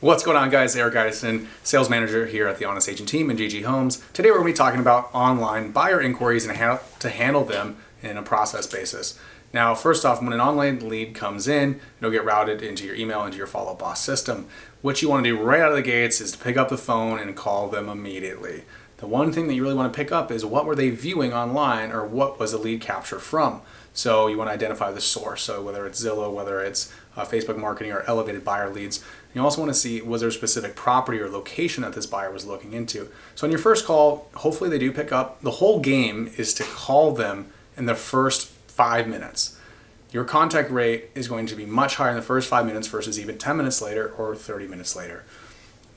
What's going on, guys? Eric Eidison, sales manager here at the Honest Agent team in GG Homes. Today we're going to be talking about online buyer inquiries and how to handle them in a process basis. Now, first off, when an online lead comes in, it'll get routed into your email, into your Follow Up Boss system. What you want to do right out of the gates is to pick up the phone and call them immediately. The one thing that you really want to pick up is what were they viewing online, or what was the lead capture from. So you want to identify the source, so whether it's Zillow, whether it's Facebook marketing or elevated buyer leads. You also want to see, was there a specific property or location that this buyer was looking into. So on your first call, hopefully they do pick up. The whole game is to call them in the first 5 minutes. Your contact rate is going to be much higher in the first 5 minutes versus even 10 minutes later or 30 minutes later,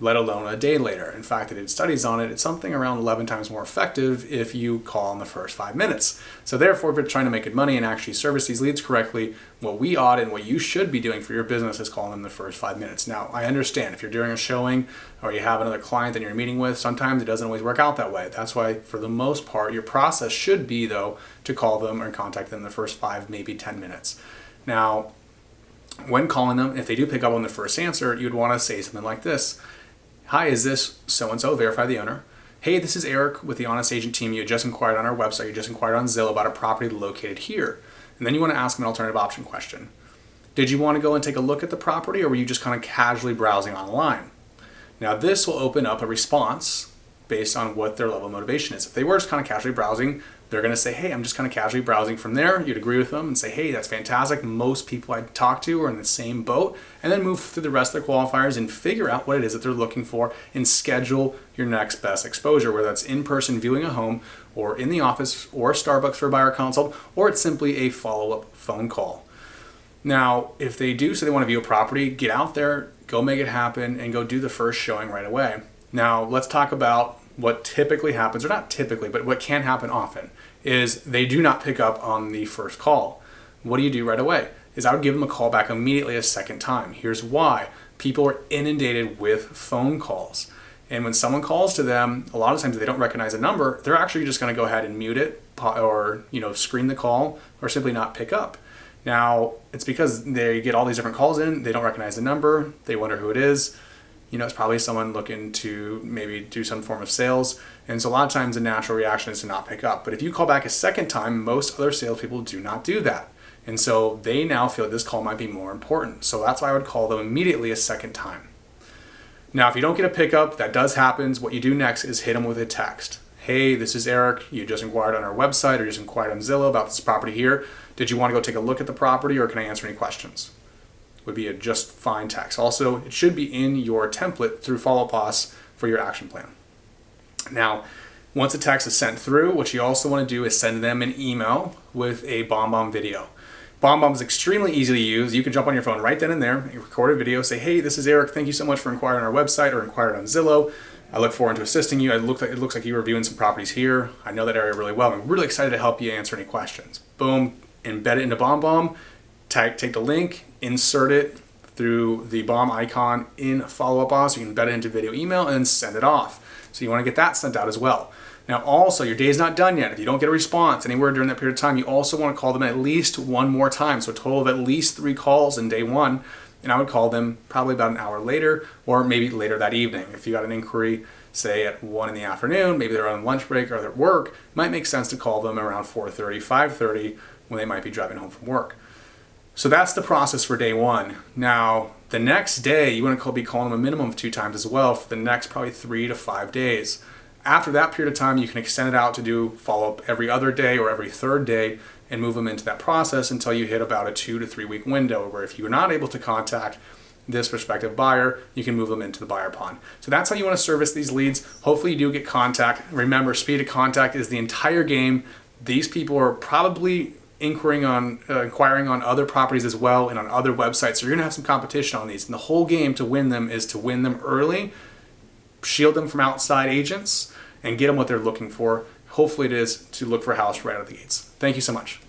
let alone a day later. In fact, I did studies on it. It's something around 11 times more effective if you call in the first 5 minutes. So therefore, if you're trying to make good money and actually service these leads correctly, what we ought and what you should be doing for your business is calling them the first 5 minutes. Now, I understand if you're doing a showing or you have another client that you're meeting with, sometimes it doesn't always work out that way. That's why, for the most part, your process should be, though, to call them or contact them the first 5, maybe 10 minutes. Now, when calling them, if they do pick up on the first answer, you'd want to say something like this. Hi, is this so-and-so? Verify the owner. Hey, this is Eric with the Honest Agent team. You just inquired on our website. You just inquired on Zillow about a property located here. And then you want to ask them an alternative option question. Did you want to go and take a look at the property, or were you just kind of casually browsing online? Now, this will open up a response based on what their level of motivation is. If they were just kind of casually browsing, they're going to say, hey, I'm just kind of casually browsing. From there, you'd agree with them and say, hey, that's fantastic. Most people I talk to are in the same boat. And then move through the rest of the qualifiers and figure out what it is that they're looking for and schedule your next best exposure, whether that's in-person viewing a home or in the office or Starbucks for a buyer consult, or it's simply a follow-up phone call. Now, if they do say they want to view a property, get out there, go make it happen, and go do the first showing right away. Now, let's talk about what typically happens, or not typically, but what can happen often, is they do not pick up on the first call. What do you do right away? Is I would give them a call back immediately a second time. Here's why. People are inundated with phone calls. And when someone calls to them, a lot of times if they don't recognize a number, they're actually just going to go ahead and mute it, or screen the call, or simply not pick up. Now, it's because they get all these different calls in, they don't recognize the number, they wonder who it is. It's probably someone looking to maybe do some form of sales. And so a lot of times the natural reaction is to not pick up. But if you call back a second time, most other salespeople do not do that. And so they now feel this call might be more important. So that's why I would call them immediately a second time. Now, if you don't get a pickup, that does happen. What you do next is hit them with a text. Hey, this is Eric. You just inquired on our website or just inquired on Zillow about this property here. Did you want to go take a look at the property, or can I answer any questions? Would be a just fine text. Also, it should be in your template through Follow Up Boss for your action plan. Now, once a text is sent through, what you also want to do is send them an email with a BombBomb video. BombBomb is extremely easy to use. You can jump on your phone right then and there, and record a video, say, hey, this is Eric. Thank you so much for inquiring on our website or inquired on Zillow. I look forward to assisting you. It looks like you were viewing some properties here. I know that area really well. I'm really excited to help you answer any questions. Boom, embed it into BombBomb. Take the link, insert it through the bomb icon in Follow Up Boss. You can embed it into video email and send it off. So you want to get that sent out as well. Now also, your day is not done yet. If you don't get a response anywhere during that period of time, you also want to call them at least one more time. So a total of at least 3 calls in day 1. And I would call them probably about an hour later, or maybe later that evening. If you got an inquiry, say at 1 in the afternoon, maybe they're on lunch break or they're at work, it might make sense to call them around 4:30, 5:30 when they might be driving home from work. So that's the process for day 1. Now, the next day, you want to be calling them a minimum of 2 times as well for the next probably 3 to 5 days. After that period of time, you can extend it out to do follow-up every other day or every 3rd day and move them into that process until you hit about a 2 to 3 week window, where if you're not able to contact this prospective buyer, you can move them into the buyer pond. So that's how you want to service these leads. Hopefully you do get contact. Remember, speed of contact is the entire game. These people are probably inquiring on other properties as well and on other websites. So you're gonna have some competition on these. And the whole game to win them is to win them early, shield them from outside agents, and get them what they're looking for. Hopefully it is to look for a house right out of the gates. Thank you so much.